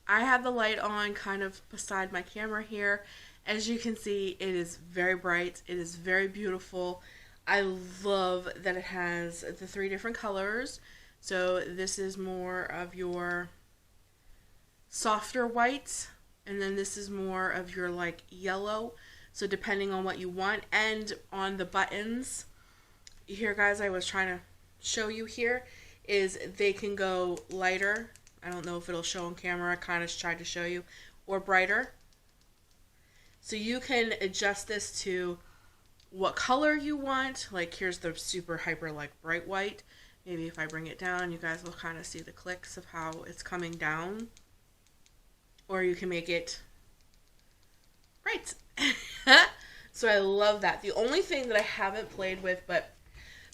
I have the light on kind of beside my camera here. As you can see, it is very bright. It is very beautiful. I love that it has the 3 different colors. So this is more of your softer white, and then this is more of your like yellow. So depending on what you want, and on the buttons here, guys, I was trying to show you here, is they can go lighter. I don't know if it'll show on camera. I kind of tried to show you, or brighter. So you can adjust this to what color you want. Like here's the super hyper like bright white. Maybe if I bring it down, you guys will kind of see the clicks of how it's coming down. Or you can make it bright. So I love that. The only thing that I haven't played with, but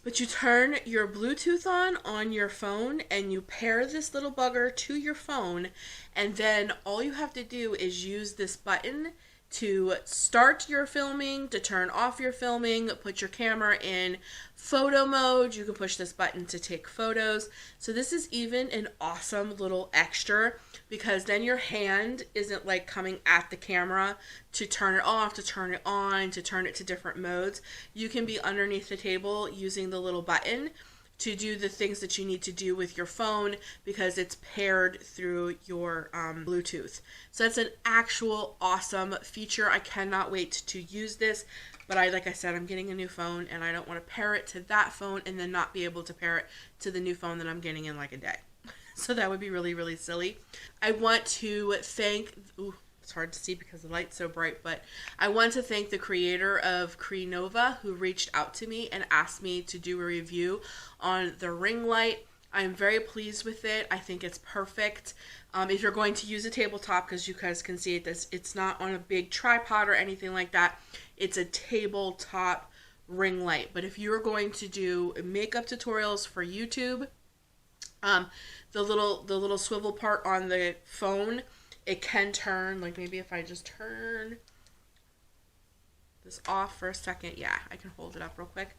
you turn your Bluetooth on your phone, and you pair this little bugger to your phone, and then all you have to do is use this button to start your filming, to turn off your filming, put your camera in photo mode. You can push this button to take photos. So this is even an awesome little extra, because then your hand isn't like coming at the camera to turn it off, to turn it on, to turn it to different modes. You can be underneath the table using the little button to do the things that you need to do with your phone, because it's paired through your Bluetooth. So that's an actual awesome feature. I cannot wait to use this. But like I said, I'm getting a new phone, and I don't want to pair it to that phone and then not be able to pair it to the new phone that I'm getting in like a day. So that would be really, really silly. I want to thank... Ooh, it's hard to see because the light's so bright, but I want to thank the creator of Crenova, who reached out to me and asked me to do a review on the ring light. I'm very pleased with it. I think it's perfect. If you're going to use a tabletop, because you guys can see it's not on a big tripod or anything like that. It's a tabletop ring light. But if you're going to do makeup tutorials for YouTube, the little swivel part on the phone, it can turn, like maybe if I just turn this off for a second, yeah, I can hold it up real quick.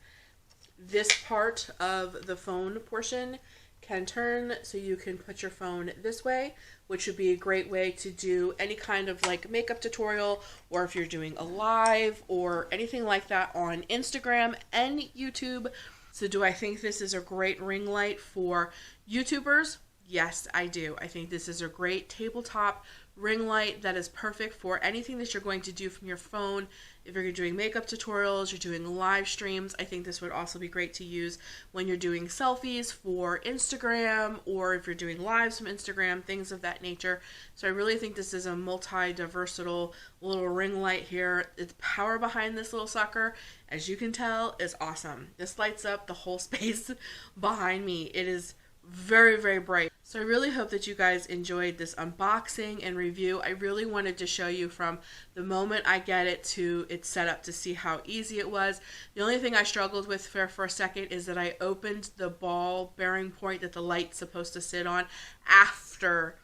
This part of the phone portion can turn, so you can put your phone this way, which would be a great way to do any kind of like makeup tutorial, or if you're doing a live or anything like that on Instagram and YouTube. So do I think this is a great ring light for YouTubers? Yes, I do. I think this is a great tabletop ring light that is perfect for anything that you're going to do from your phone. If you're doing makeup tutorials, you're doing live streams, I think this would also be great to use when you're doing selfies for Instagram, or if you're doing lives from Instagram, things of that nature. So I really think this is a multi-versatile little ring light here. Its power behind this little sucker, as you can tell, is awesome. This lights up the whole space behind me. It is very, very bright. So I really hope that you guys enjoyed this unboxing and review. I really wanted to show you from the moment I get it to its setup to see how easy it was. The only thing I struggled with for a second is that I opened the ball bearing point that the light's supposed to sit on after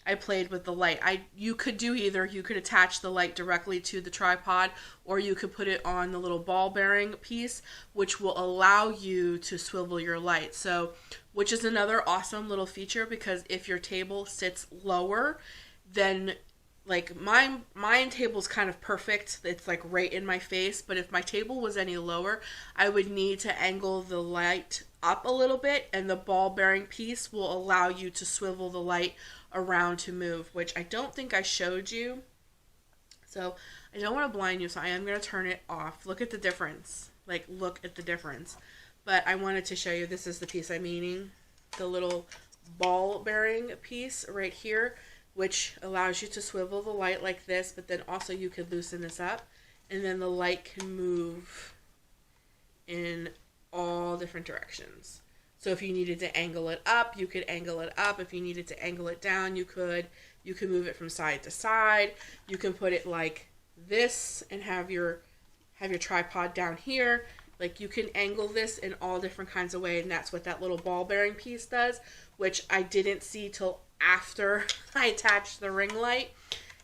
I played with the light. You could do either. You could attach the light directly to the tripod, or you could put it on the little ball bearing piece, which will allow you to swivel your light. So, which is another awesome little feature, because if your table sits lower, then like mine table's kind of perfect. It's like right in my face, but if my table was any lower, I would need to angle the light up a little bit, and the ball bearing piece will allow you to swivel the light around to move, which I don't think I showed you. So I don't want to blind you, so I am going to turn it off. Look at the difference. Like, look at the difference. But I wanted to show you, this is the piece I'm meaning. The little ball bearing piece right here, which allows you to swivel the light like this, but then also you could loosen this up, and then the light can move in all different directions. So if you needed to angle it up, you could angle it up. If you needed to angle it down, you could. You can move it from side to side. You can put it like this and have your tripod down here. Like, you can angle this in all different kinds of ways, and that's what that little ball bearing piece does, which I didn't see till after I attached the ring light.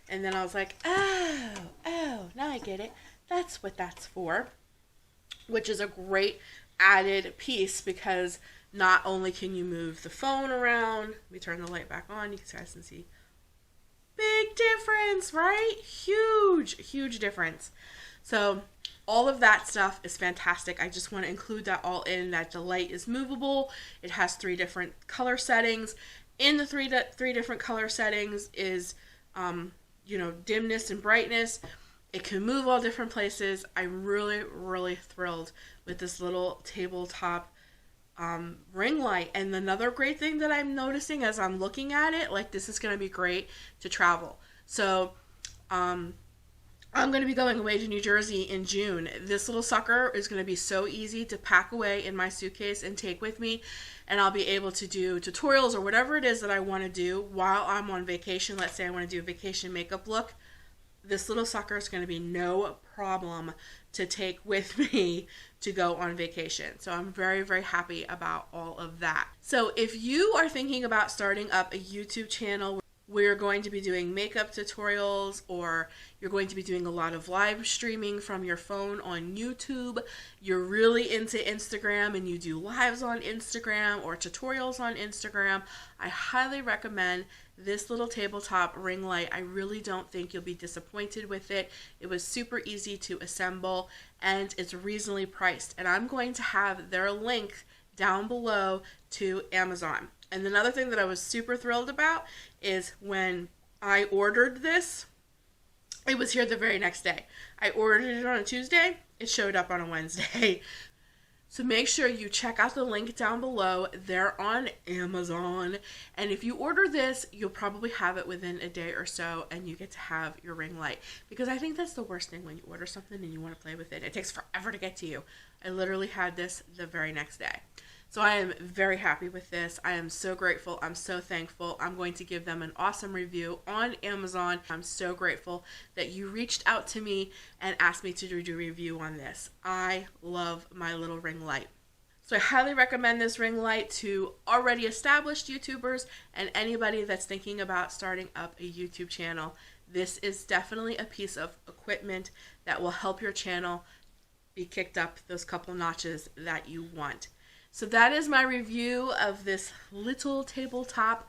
And then I was like, oh, now I get it. That's what that's for. Which is a great added piece, because not only can you move the phone around, let me turn the light back on, you guys can see. difference, right? Huge difference. So all of that stuff is fantastic. I just want to include that all in, that the light is movable. It has 3 different color settings. In the three different color settings is, you know, dimness and brightness. It can move all different places. I'm really thrilled with this little tabletop ring light. And another great thing that I'm noticing as I'm looking at it, like, this is going to be great to travel. So I'm going to be going away to New Jersey in June. This little sucker is going to be so easy to pack away in my suitcase and take with me, and I'll be able to do tutorials or whatever it is that I want to do while I'm on vacation. Let's say I want to do a vacation makeup look. This little sucker is going to be no problem to take with me to go on vacation. So I'm very happy about all of that. So if you are thinking about starting up a YouTube channel, we're going to be doing makeup tutorials, or you're going to be doing a lot of live streaming from your phone on YouTube, you're really into Instagram and you do lives on Instagram or tutorials on Instagram, I highly recommend this little tabletop ring light. I really don't think you'll be disappointed with it. It was super easy to assemble and it's reasonably priced. And I'm going to have their link down below to Amazon. And another thing that I was super thrilled about is when I ordered this, it was here the very next day. I ordered it on a Tuesday, it showed up on a Wednesday. So make sure you check out the link down below. They're on Amazon. And if you order this, you'll probably have it within a day or so and you get to have your ring light. Because I think that's the worst thing when you order something and you want to play with it. It takes forever to get to you. I literally had this the very next day. So I am very happy with this. I am so grateful. I'm so thankful. I'm going to give them an awesome review on Amazon. I'm so grateful that you reached out to me and asked me to do a review on this. I love my little ring light. So I highly recommend this ring light to already established YouTubers and anybody that's thinking about starting up a YouTube channel. This is definitely a piece of equipment that will help your channel be kicked up those couple notches that you want. So that is my review of this little tabletop,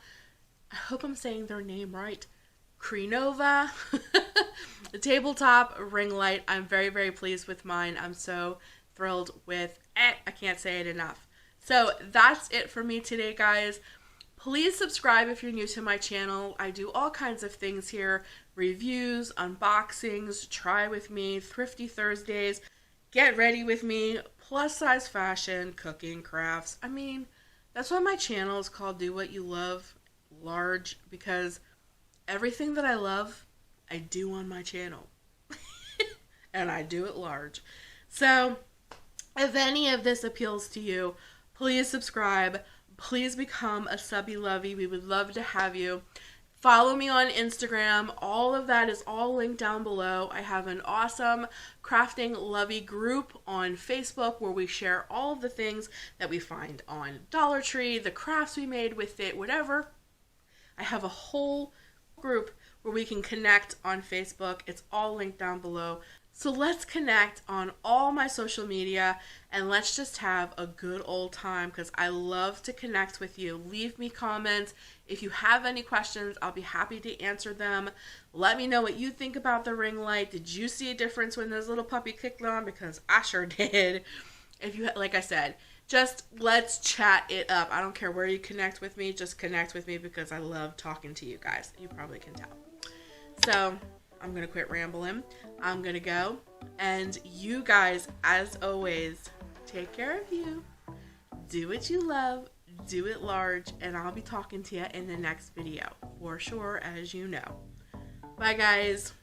I hope I'm saying their name right, Crenova, the tabletop ring light. I'm very pleased with mine. I'm so thrilled with it. I can't say it enough. So that's it for me today, guys. Please subscribe if you're new to my channel. I do all kinds of things here, reviews, unboxings, try with me, thrifty Thursdays, get ready with me, plus size fashion, cooking, crafts. I mean, that's why my channel is called Do What You Love Large, because everything that I love, I do on my channel. And I do it large. So, if any of this appeals to you, please subscribe. Please become a Subbie Lovie. We would love to have you. Follow me on Instagram. All of that is all linked down below. I have an awesome Crafting Lovie group on Facebook where we share all of the things that we find on Dollar Tree, the crafts we made with it, whatever. I have a whole group where we can connect on Facebook. It's all linked down below. So let's connect on all my social media and let's just have a good old time, because I love to connect with you. Leave me comments. If you have any questions, I'll be happy to answer them. Let me know what you think about the ring light. Did you see a difference when this little puppy kicked on? Because I sure did. If you, like I said, just let's chat it up. I don't care where you connect with me. Just connect with me because I love talking to you guys. You probably can tell. So I'm going to quit rambling. I'm going to go. And you guys, as always, take care of you. Do what you love. Do it large. And I'll be talking to you in the next video. For sure, as you know. Bye, guys.